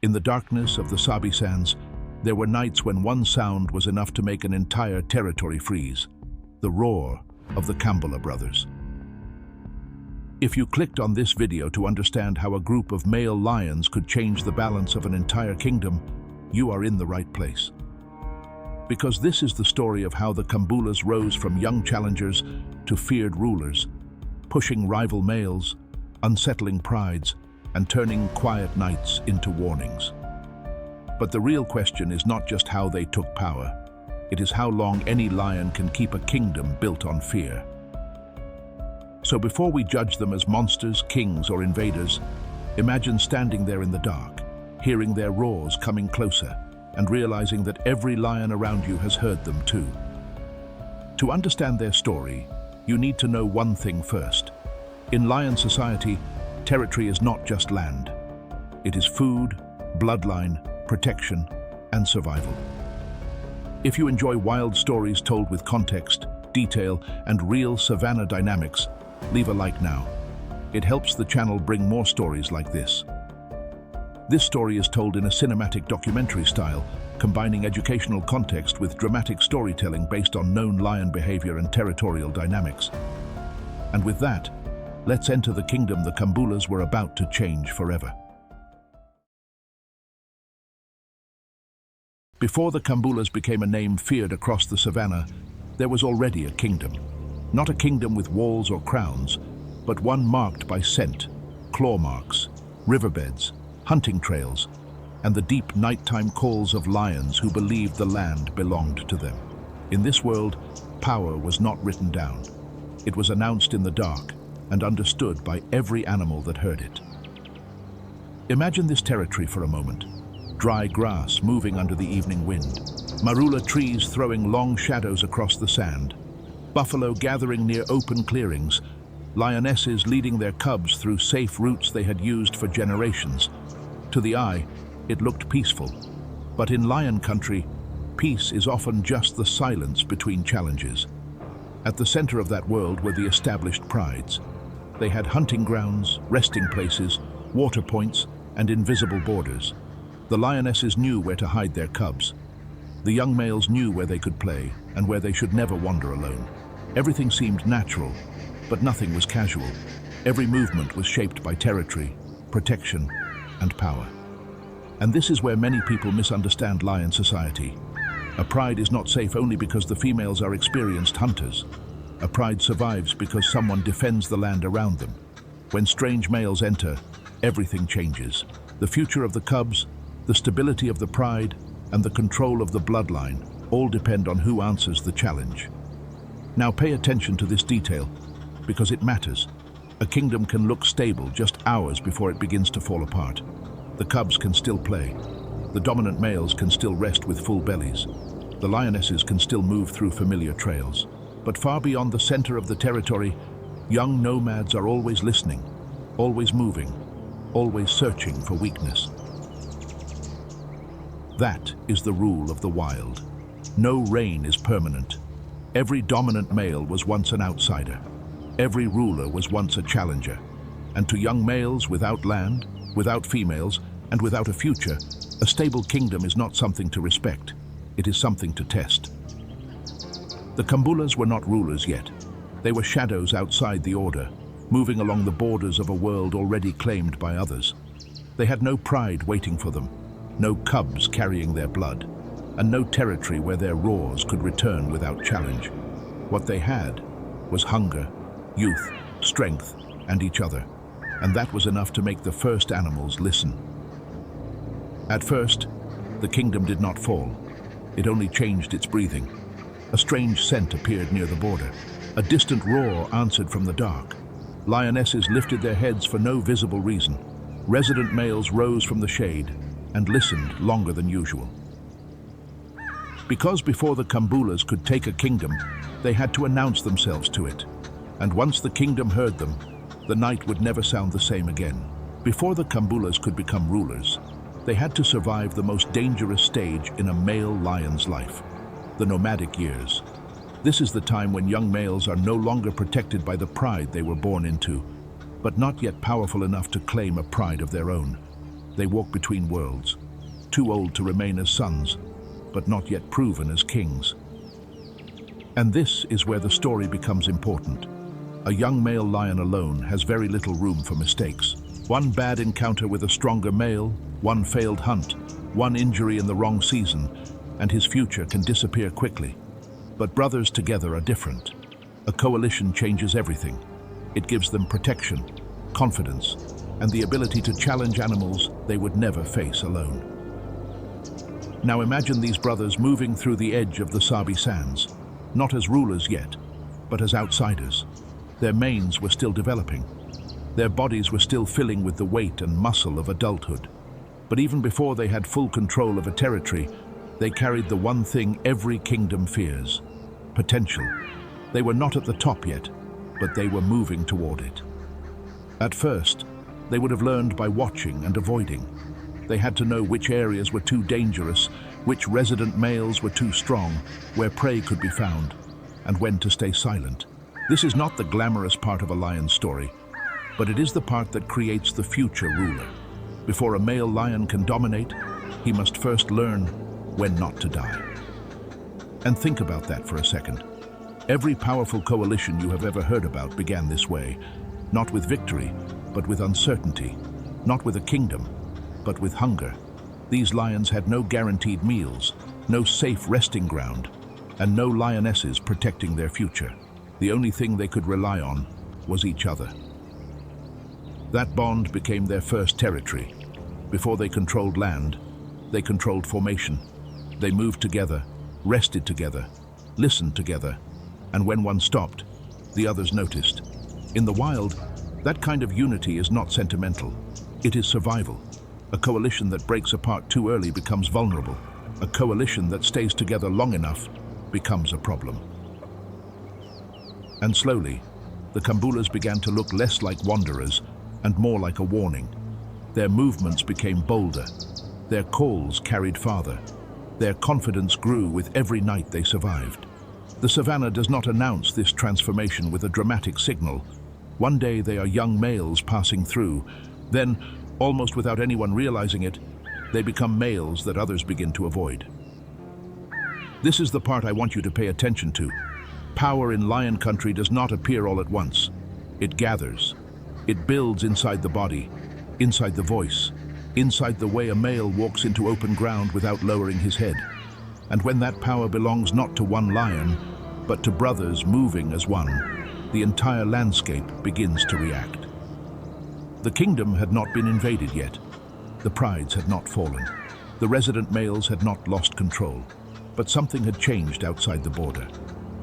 In the darkness of the Sabi Sands, there were nights when one sound was enough to make an entire territory freeze: the roar of the Kambula brothers. If you clicked on this video to understand how a group of male lions could change the balance of an entire kingdom, you are in the right place. Because this is the story of how the Kambulas rose from young challengers to feared rulers, pushing rival males, unsettling prides, and turning quiet nights into warnings. But the real question is not just how they took power. It is how long any lion can keep a kingdom built on fear. So before we judge them as monsters, kings, or invaders, imagine standing there in the dark, hearing their roars coming closer, and realizing that every lion around you has heard them too. To understand their story, you need to know one thing first. In lion society, territory is not just land. It is food, bloodline, protection, and survival. If you enjoy wild stories told with context, detail, and real savanna dynamics, leave a like now. It helps the channel bring more stories like this. This story is told in a cinematic documentary style, combining educational context with dramatic storytelling based on known lion behavior and territorial dynamics. And with that, let's enter the kingdom the Kambulas were about to change forever. Before the Kambulas became a name feared across the savannah, there was already a kingdom. Not a kingdom with walls or crowns, but one marked by scent, claw marks, riverbeds, hunting trails, and the deep nighttime calls of lions who believed the land belonged to them. In this world, power was not written down. It was announced in the dark and understood by every animal that heard it. Imagine this territory for a moment. Dry grass moving under the evening wind, marula trees throwing long shadows across the sand, buffalo gathering near open clearings, lionesses leading their cubs through safe routes they had used for generations. To the eye, it looked peaceful. But in lion country, peace is often just the silence between challenges. At the center of that world were the established prides. They had hunting grounds, resting places, water points, and invisible borders. The lionesses knew where to hide their cubs. The young males knew where they could play and where they should never wander alone. Everything seemed natural, but nothing was casual. Every movement was shaped by territory, protection, and power. And this is where many people misunderstand lion society. A pride is not safe only because the females are experienced hunters. A pride survives because someone defends the land around them. When strange males enter, everything changes. The future of the cubs, the stability of the pride, and the control of the bloodline all depend on who answers the challenge. Now pay attention to this detail, because it matters. A kingdom can look stable just hours before it begins to fall apart. The cubs can still play. The dominant males can still rest with full bellies. The lionesses can still move through familiar trails. But far beyond the center of the territory, young nomads are always listening, always moving, always searching for weakness. That is the rule of the wild. No reign is permanent. Every dominant male was once an outsider. Every ruler was once a challenger. And to young males without land, without females, and without a future, a stable kingdom is not something to respect. It is something to test. The Kambulas were not rulers yet. They were shadows outside the order, moving along the borders of a world already claimed by others. They had no pride waiting for them, no cubs carrying their blood, and no territory where their roars could return without challenge. What they had was hunger, youth, strength, and each other, and that was enough to make the first animals listen. At first, the kingdom did not fall. It only changed its breathing. A strange scent appeared near the border. A distant roar answered from the dark. Lionesses lifted their heads for no visible reason. Resident males rose from the shade and listened longer than usual. Because before the Kambulas could take a kingdom, they had to announce themselves to it. And once the kingdom heard them, the night would never sound the same again. Before the Kambulas could become rulers, they had to survive the most dangerous stage in a male lion's life, the nomadic years. This is the time when young males are no longer protected by the pride they were born into, but not yet powerful enough to claim a pride of their own. They walk between worlds, too old to remain as sons, but not yet proven as kings. And this is where the story becomes important. A young male lion alone has very little room for mistakes. One bad encounter with a stronger male, one failed hunt, one injury in the wrong season, and his future can disappear quickly. But brothers together are different. A coalition changes everything. It gives them protection, confidence, and the ability to challenge animals they would never face alone. Now imagine these brothers moving through the edge of the Sabi Sands, not as rulers yet, but as outsiders. Their manes were still developing. Their bodies were still filling with the weight and muscle of adulthood. But even before they had full control of a territory, they carried the one thing every kingdom fears: potential. They were not at the top yet, but they were moving toward it. At first, they would have learned by watching and avoiding. They had to know which areas were too dangerous, which resident males were too strong, where prey could be found, and when to stay silent. This is not the glamorous part of a lion's story, but it is the part that creates the future ruler. Before a male lion can dominate, he must first learn when not to die. And think about that for a second. Every powerful coalition you have ever heard about began this way, not with victory, but with uncertainty, not with a kingdom, but with hunger. These lions had no guaranteed meals, no safe resting ground, and no lionesses protecting their future. The only thing they could rely on was each other. That bond became their first territory. Before they controlled land, they controlled formation. They moved together, rested together, listened together, and when one stopped, the others noticed. In the wild, that kind of unity is not sentimental. It is survival. A coalition that breaks apart too early becomes vulnerable. A coalition that stays together long enough becomes a problem. And slowly, the Kambulas began to look less like wanderers and more like a warning. Their movements became bolder. Their calls carried farther. Their confidence grew with every night they survived. The savannah does not announce this transformation with a dramatic signal. One day they are young males passing through. Then, almost without anyone realizing it, they become males that others begin to avoid. This is the part I want you to pay attention to. Power in lion country does not appear all at once. It gathers. It builds inside the body, inside the voice, inside the way a male walks into open ground without lowering his head. And when that power belongs not to one lion, but to brothers moving as one, the entire landscape begins to react. The kingdom had not been invaded yet. The prides had not fallen. The resident males had not lost control. But something had changed outside the border.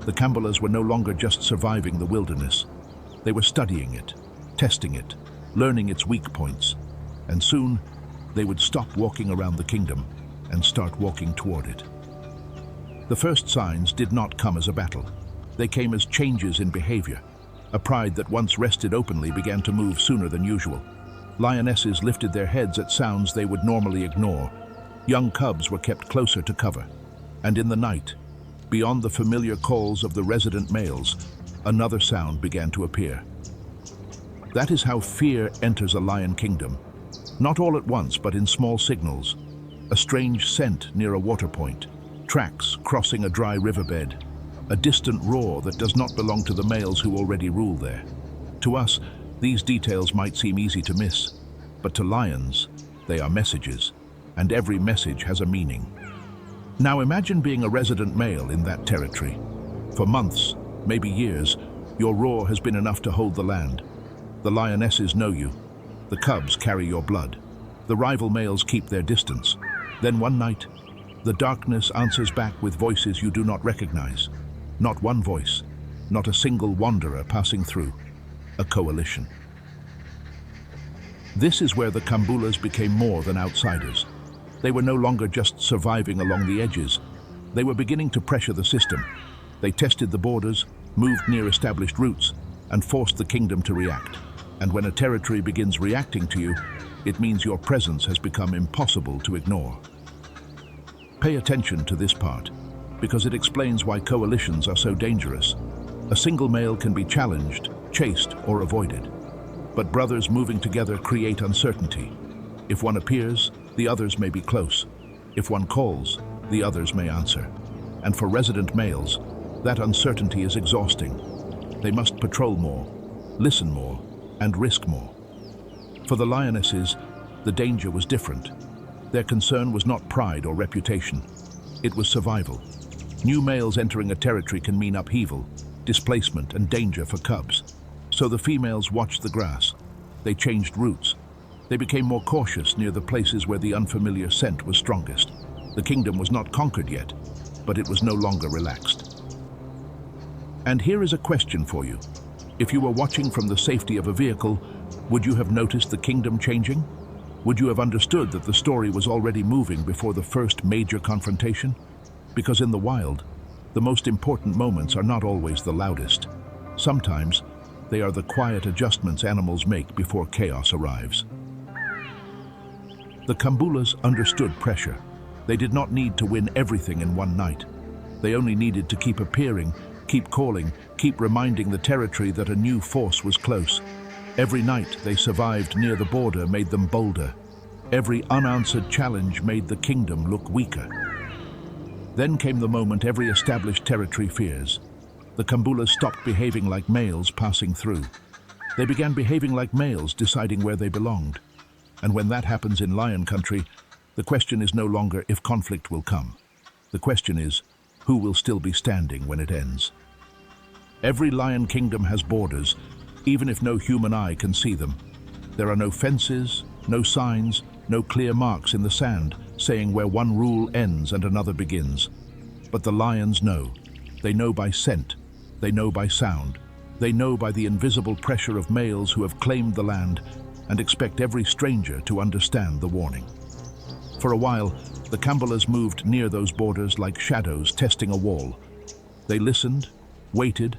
The Kambulas were no longer just surviving the wilderness. They were studying it, testing it, learning its weak points. And soon, they would stop walking around the kingdom and start walking toward it. The first signs did not come as a battle. They came as changes in behavior. A pride that once rested openly began to move sooner than usual. Lionesses lifted their heads at sounds they would normally ignore. Young cubs were kept closer to cover. And in the night, beyond the familiar calls of the resident males, another sound began to appear. That is how fear enters a lion kingdom. Not all at once, but in small signals. A strange scent near a water point, tracks crossing a dry riverbed, a distant roar that does not belong to the males who already rule there. To us, these details might seem easy to miss, but to lions, they are messages, and every message has a meaning. Now imagine being a resident male in that territory. For months, maybe years, your roar has been enough to hold the land. The lionesses know you. The cubs carry your blood. The rival males keep their distance. Then one night, the darkness answers back with voices you do not recognize. Not one voice, not a single wanderer passing through. A coalition. This is where the Kambulas became more than outsiders. They were no longer just surviving along the edges. They were beginning to pressure the system. They tested the borders, moved near established routes, and forced the kingdom to react. And when a territory begins reacting to you, it means your presence has become impossible to ignore. Pay attention to this part, because it explains why coalitions are so dangerous. A single male can be challenged, chased, or avoided. But brothers moving together create uncertainty. If one appears, the others may be close. If one calls, the others may answer. And for resident males, that uncertainty is exhausting. They must patrol more, listen more, and risk more. For the Lionesses, the danger was different. Their concern was not pride or reputation. It was survival. New males entering a territory can mean upheaval, displacement, and danger for cubs. So the females watched the grass. They changed routes. They became more cautious near the places where the unfamiliar scent was strongest. The kingdom was not conquered yet, but it was no longer relaxed. And here is a question for you. If you were watching from the safety of a vehicle, would you have noticed the kingdom changing? Would you have understood that the story was already moving before the first major confrontation? Because in the wild, the most important moments are not always the loudest. Sometimes, they are the quiet adjustments animals make before chaos arrives. The Kambulas understood pressure. They did not need to win everything in one night. They only needed to keep appearing, keep calling, keep reminding the territory that a new force was close. Every night they survived near the border made them bolder. Every unanswered challenge made the kingdom look weaker. Then came the moment every established territory fears. The Kambulas stopped behaving like males passing through. They began behaving like males deciding where they belonged. And when that happens in lion country, the question is no longer if conflict will come. The question is, who will still be standing when it ends? Every lion kingdom has borders, even if no human eye can see them. There are no fences, no signs, no clear marks in the sand saying where one rule ends and another begins. But the lions know. They know by scent. They know by sound. They know by the invisible pressure of males who have claimed the land and expect every stranger to understand the warning. For a while, the Kambulas moved near those borders like shadows testing a wall. They listened, waited,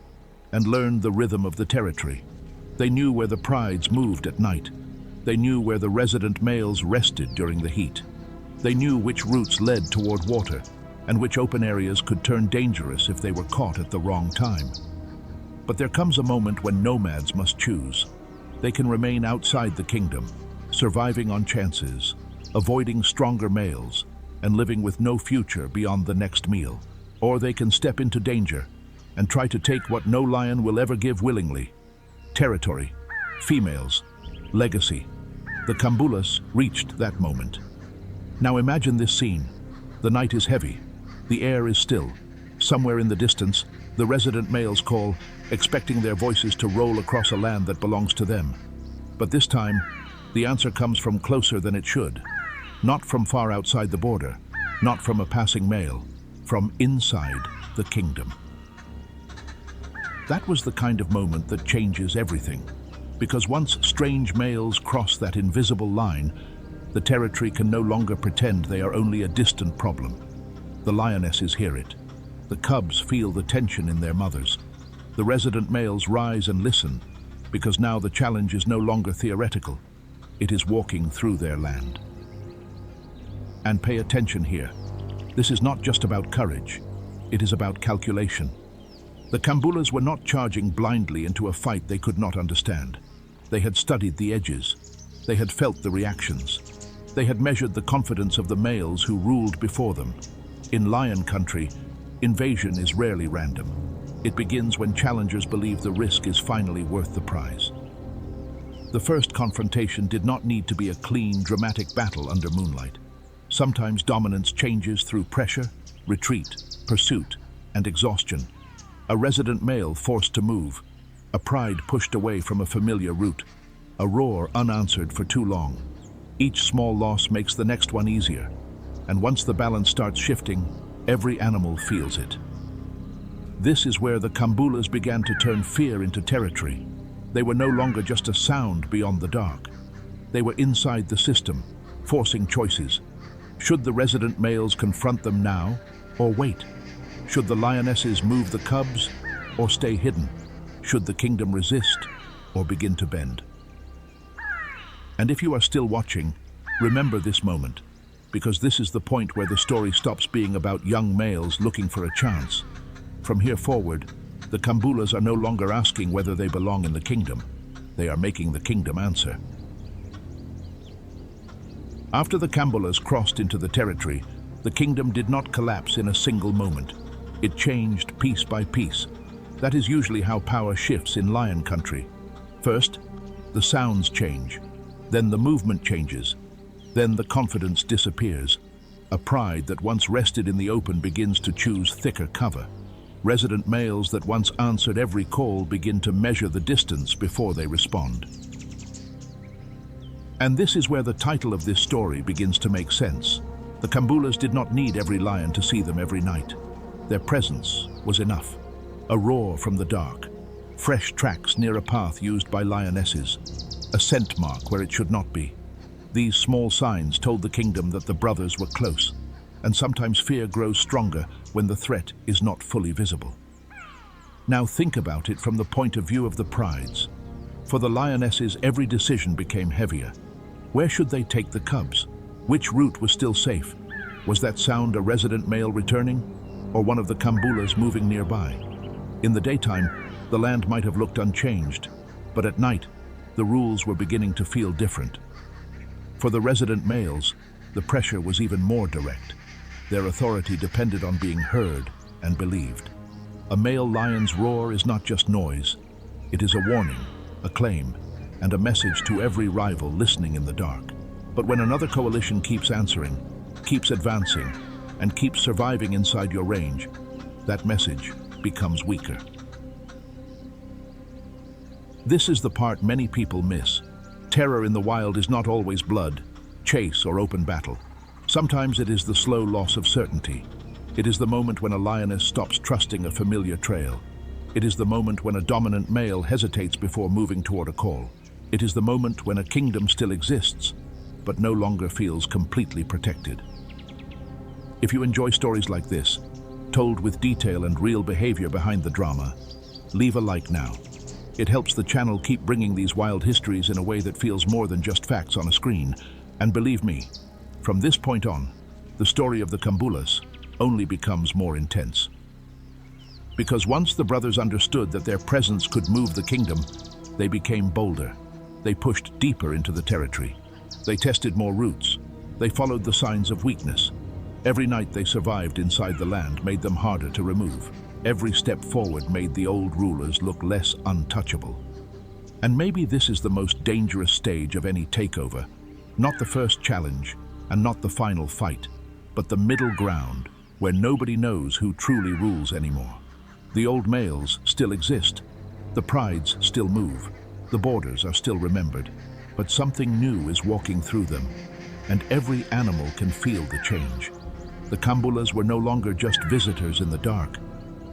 and learned the rhythm of the territory. They knew where the prides moved at night. They knew where the resident males rested during the heat. They knew which routes led toward water and which open areas could turn dangerous if they were caught at the wrong time. But there comes a moment when nomads must choose. They can remain outside the kingdom, surviving on chances, avoiding stronger males, and living with no future beyond the next meal. Or they can step into danger and try to take what no lion will ever give willingly: territory, females, legacy. The Kambulas reached that moment. Now imagine this scene. The night is heavy. The air is still. Somewhere in the distance, the resident males call, expecting their voices to roll across a land that belongs to them. But this time, the answer comes from closer than it should. Not from far outside the border, not from a passing male, from inside the kingdom. That was the kind of moment that changes everything. Because once strange males cross that invisible line, the territory can no longer pretend they are only a distant problem. The lionesses hear it. The cubs feel the tension in their mothers. The resident males rise and listen, because now the challenge is no longer theoretical. It is walking through their land. And pay attention here. This is not just about courage. It is about calculation. The Kambulas were not charging blindly into a fight they could not understand. They had studied the edges. They had felt the reactions. They had measured the confidence of the males who ruled before them. In lion country, invasion is rarely random. It begins when challengers believe the risk is finally worth the prize. The first confrontation did not need to be a clean, dramatic battle under moonlight. Sometimes dominance changes through pressure, retreat, pursuit, and exhaustion. A resident male forced to move, a pride pushed away from a familiar route, a roar unanswered for too long. Each small loss makes the next one easier, and once the balance starts shifting, every animal feels it. This is where the Kambulas began to turn fear into territory. They were no longer just a sound beyond the dark. They were inside the system, forcing choices. Should the resident males confront them now, or wait? Should the lionesses move the cubs, or stay hidden? Should the kingdom resist, or begin to bend? And if you are still watching, remember this moment, because this is the point where the story stops being about young males looking for a chance. From here forward, the Kambulas are no longer asking whether they belong in the kingdom. They are making the kingdom answer. After the Kambulas crossed into the territory, the kingdom did not collapse in a single moment. It changed piece by piece. That is usually how power shifts in lion country. First, the sounds change. Then the movement changes. Then the confidence disappears. A pride that once rested in the open begins to choose thicker cover. Resident males that once answered every call begin to measure the distance before they respond. And this is where the title of this story begins to make sense. The Kambulas did not need every lion to see them every night. Their presence was enough. A roar from the dark, fresh tracks near a path used by lionesses, a scent mark where it should not be. These small signs told the kingdom that the brothers were close, and sometimes fear grows stronger when the threat is not fully visible. Now think about it from the point of view of the prides. For the lionesses, every decision became heavier. Where should they take the cubs? Which route was still safe? Was that sound a resident male returning, or one of the Kambulas moving nearby? In the daytime, the land might have looked unchanged, but at night, the rules were beginning to feel different. For the resident males, the pressure was even more direct. Their authority depended on being heard and believed. A male lion's roar is not just noise. It is a warning, a claim, and a message to every rival listening in the dark. But when another coalition keeps answering, keeps advancing, and keeps surviving inside your range, that message becomes weaker. This is the part many people miss. Terror in the wild is not always blood, chase, or open battle. Sometimes it is the slow loss of certainty. It is the moment when a lioness stops trusting a familiar trail. It is the moment when a dominant male hesitates before moving toward a call. It is the moment when a kingdom still exists, but no longer feels completely protected. If you enjoy stories like this, told with detail and real behavior behind the drama, leave a like now. It helps the channel keep bringing these wild histories in a way that feels more than just facts on a screen. And believe me, from this point on, the story of the Kambulas only becomes more intense. Because once the brothers understood that their presence could move the kingdom, they became bolder. They pushed deeper into the territory. They tested more routes. They followed the signs of weakness. Every night they survived inside the land made them harder to remove. Every step forward made the old rulers look less untouchable. And maybe this is the most dangerous stage of any takeover. Not the first challenge, and not the final fight, but the middle ground, where nobody knows who truly rules anymore. The old males still exist. The prides still move. The borders are still remembered. But something new is walking through them, and every animal can feel the change. The Kambulas were no longer just visitors in the dark.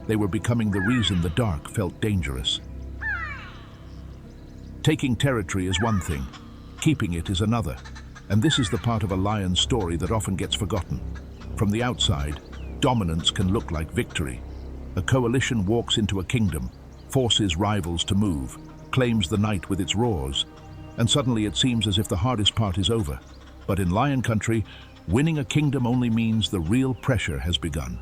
They were becoming the reason the dark felt dangerous. Taking territory is one thing, keeping it is another, and this is the part of a lion's story that often gets forgotten. From the outside, dominance can look like victory. A coalition walks into a kingdom, forces rivals to move, claims the night with its roars, and suddenly it seems as if the hardest part is over. But in lion country, winning a kingdom only means the real pressure has begun.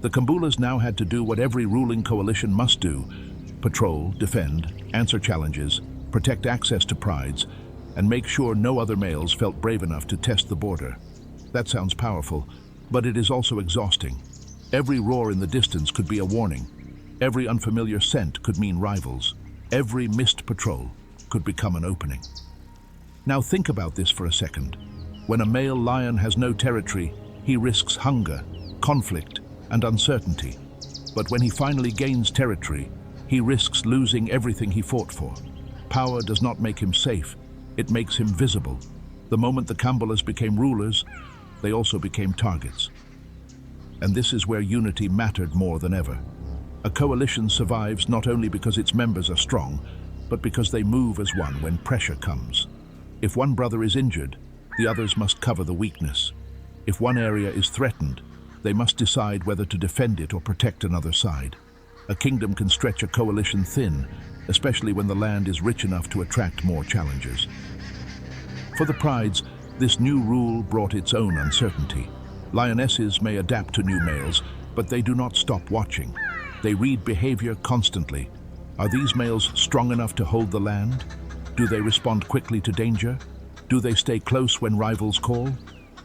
The Kambulas now had to do what every ruling coalition must do: patrol, defend, answer challenges, protect access to prides, and make sure no other males felt brave enough to test the border. That sounds powerful, but it is also exhausting. Every roar in the distance could be a warning. Every unfamiliar scent could mean rivals. Every missed patrol could become an opening. Now think about this for a second. When a male lion has no territory, he risks hunger, conflict, and uncertainty. But when he finally gains territory, he risks losing everything he fought for. Power does not make him safe, it makes him visible. The moment the Kambulas became rulers, they also became targets. And this is where unity mattered more than ever. A coalition survives not only because its members are strong, but because they move as one when pressure comes. If one brother is injured, the others must cover the weakness. If one area is threatened, they must decide whether to defend it or protect another side. A kingdom can stretch a coalition thin, especially when the land is rich enough to attract more challengers. For the prides, this new rule brought its own uncertainty. Lionesses may adapt to new males, but they do not stop watching. They read behavior constantly. Are these males strong enough to hold the land? Do they respond quickly to danger? Do they stay close when rivals call?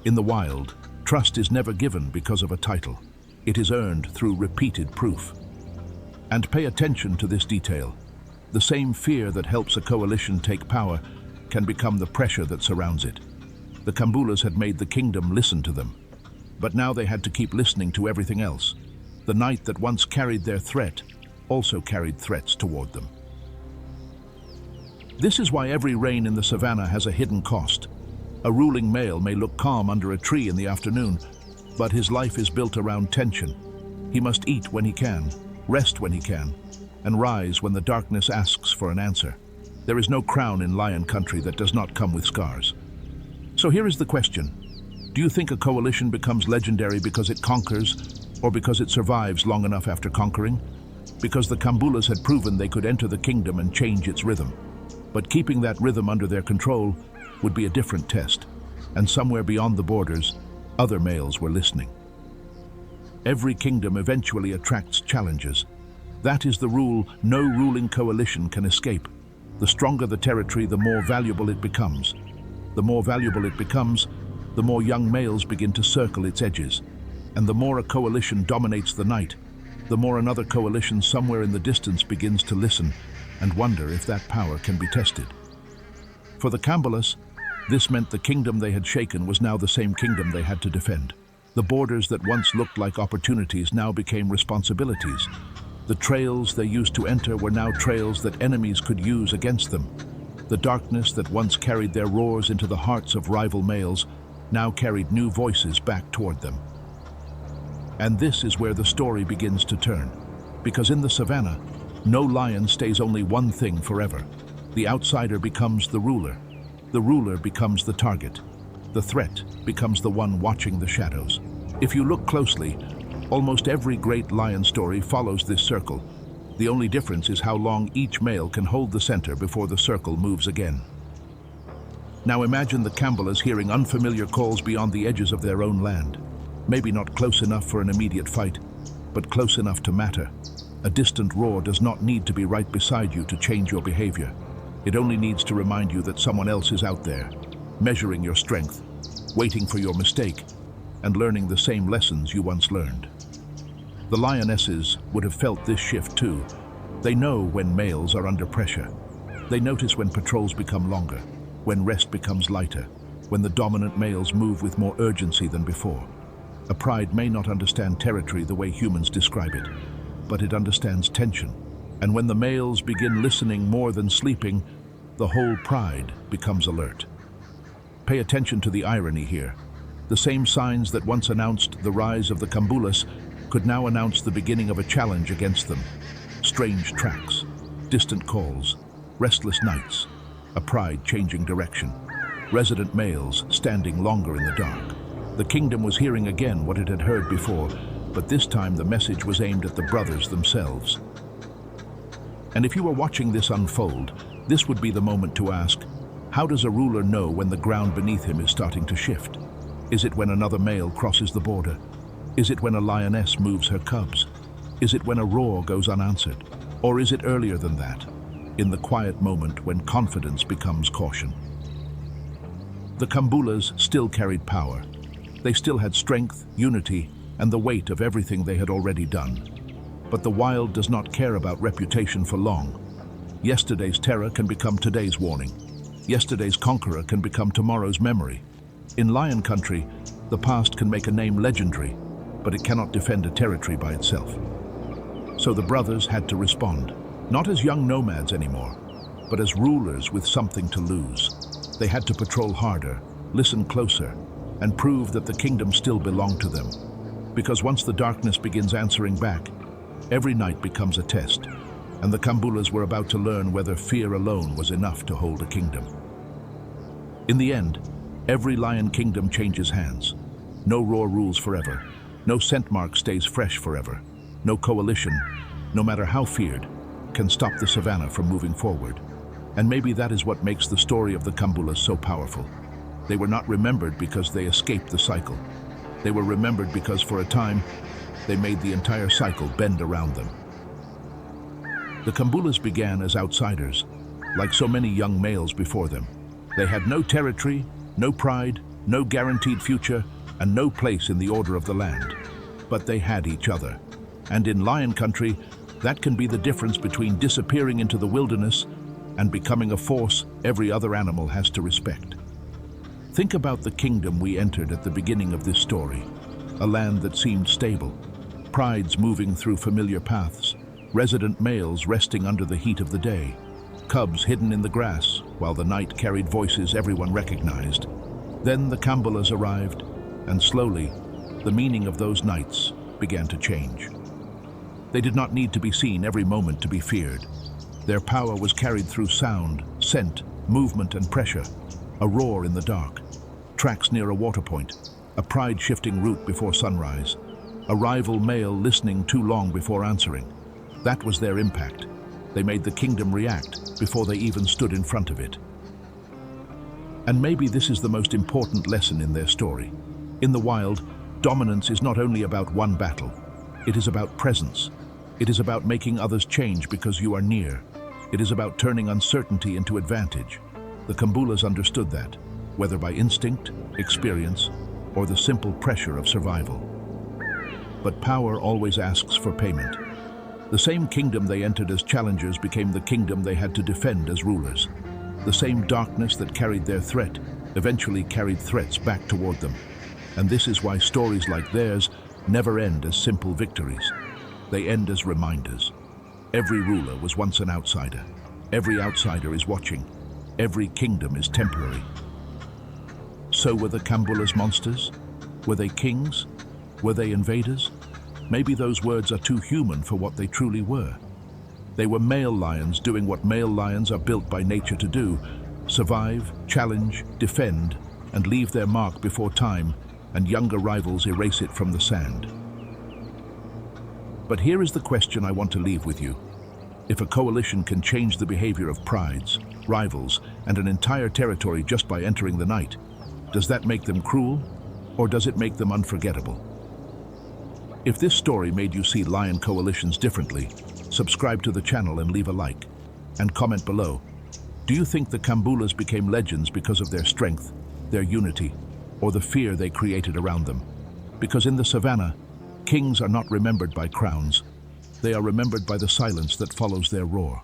In the wild, trust is never given because of a title. It is earned through repeated proof. And pay attention to this detail. The same fear that helps a coalition take power can become the pressure that surrounds it. The Kambulas had made the kingdom listen to them, but now they had to keep listening to everything else. The night that once carried their threat also carried threats toward them. This is why every reign in the savannah has a hidden cost. A ruling male may look calm under a tree in the afternoon, but his life is built around tension. He must eat when he can, rest when he can, and rise when the darkness asks for an answer. There is no crown in lion country that does not come with scars. So here is the question. Do you think a coalition becomes legendary because it conquers, or because it survives long enough after conquering? Because the Kambulas had proven they could enter the kingdom and change its rhythm. But keeping that rhythm under their control would be a different test, and somewhere beyond the borders, other males were listening. Every kingdom eventually attracts challenges. That is the rule no ruling coalition can escape. The stronger the territory, the more valuable it becomes. The more valuable it becomes, the more young males begin to circle its edges. And the more a coalition dominates the night, the more another coalition somewhere in the distance begins to listen and wonder if that power can be tested. For the Kambulas, this meant the kingdom they had shaken was now the same kingdom they had to defend. The borders that once looked like opportunities now became responsibilities. The trails they used to enter were now trails that enemies could use against them. The darkness that once carried their roars into the hearts of rival males now carried new voices back toward them. And this is where the story begins to turn. Because in the savannah, no lion stays only one thing forever. The outsider becomes the ruler. The ruler becomes the target. The threat becomes the one watching the shadows. If you look closely, almost every great lion story follows this circle. The only difference is how long each male can hold the center before the circle moves again. Now imagine the Kambulas hearing unfamiliar calls beyond the edges of their own land. Maybe not close enough for an immediate fight, but close enough to matter. A distant roar does not need to be right beside you to change your behavior. It only needs to remind you that someone else is out there, measuring your strength, waiting for your mistake, and learning the same lessons you once learned. The Lionesses would have felt this shift too. They know when males are under pressure. They notice when patrols become longer, when rest becomes lighter, when the dominant males move with more urgency than before. A pride may not understand territory the way humans describe it, but it understands tension. And when the males begin listening more than sleeping, the whole pride becomes alert. Pay attention to the irony here. The same signs that once announced the rise of the Kambulas could now announce the beginning of a challenge against them. Strange tracks, distant calls, restless nights, a pride changing direction, resident males standing longer in the dark. The kingdom was hearing again what it had heard before, but this time the message was aimed at the brothers themselves. And if you were watching this unfold, this would be the moment to ask, how does a ruler know when the ground beneath him is starting to shift? Is it when another male crosses the border? Is it when a lioness moves her cubs? Is it when a roar goes unanswered? Or is it earlier than that, in the quiet moment when confidence becomes caution? The Kambulas still carried power. They still had strength, unity, and the weight of everything they had already done. But the wild does not care about reputation for long. Yesterday's terror can become today's warning. Yesterday's conqueror can become tomorrow's memory. In lion country, the past can make a name legendary, but it cannot defend a territory by itself. So the brothers had to respond, not as young nomads anymore, but as rulers with something to lose. They had to patrol harder, listen closer, and prove that the kingdom still belonged to them. Because once the darkness begins answering back, every night becomes a test, and the Kambulas were about to learn whether fear alone was enough to hold a kingdom. In the end, every lion kingdom changes hands. No roar rules forever. No scent mark stays fresh forever. No coalition, no matter how feared, can stop the savannah from moving forward. And maybe that is what makes the story of the Kambulas so powerful. They were not remembered because they escaped the cycle. They were remembered because for a time, they made the entire cycle bend around them. The Kambulas began as outsiders, like so many young males before them. They had no territory, no pride, no guaranteed future, and no place in the order of the land. But they had each other. And in lion country, that can be the difference between disappearing into the wilderness and becoming a force every other animal has to respect. Think about the kingdom we entered at the beginning of this story. A land that seemed stable, prides moving through familiar paths, resident males resting under the heat of the day, cubs hidden in the grass while the night carried voices everyone recognized. Then the Kambulas arrived, and slowly, the meaning of those nights began to change. They did not need to be seen every moment to be feared. Their power was carried through sound, scent, movement, and pressure. A roar in the dark, tracks near a water point, a pride-shifting route before sunrise, a rival male listening too long before answering. That was their impact. They made the kingdom react before they even stood in front of it. And maybe this is the most important lesson in their story. In the wild, dominance is not only about one battle. It is about presence. It is about making others change because you are near. It is about turning uncertainty into advantage. The Kambulas understood that, whether by instinct, experience, or the simple pressure of survival. But power always asks for payment. The same kingdom they entered as challengers became the kingdom they had to defend as rulers. The same darkness that carried their threat eventually carried threats back toward them. And this is why stories like theirs never end as simple victories. They end as reminders. Every ruler was once an outsider. Every outsider is watching. Every kingdom is temporary. So were the Kambulas monsters? Were they kings? Were they invaders? Maybe those words are too human for what they truly were. They were male lions doing what male lions are built by nature to do: survive, challenge, defend, and leave their mark before time and younger rivals erase it from the sand. But here is the question I want to leave with you. If a coalition can change the behavior of prides, rivals, and an entire territory just by entering the night, does that make them cruel, or does it make them unforgettable? If this story made you see lion coalitions differently, subscribe to the channel and leave a like. And comment below. Do you think the Kambulas became legends because of their strength, their unity, or the fear they created around them? Because in the savannah, kings are not remembered by crowns. They are remembered by the silence that follows their roar.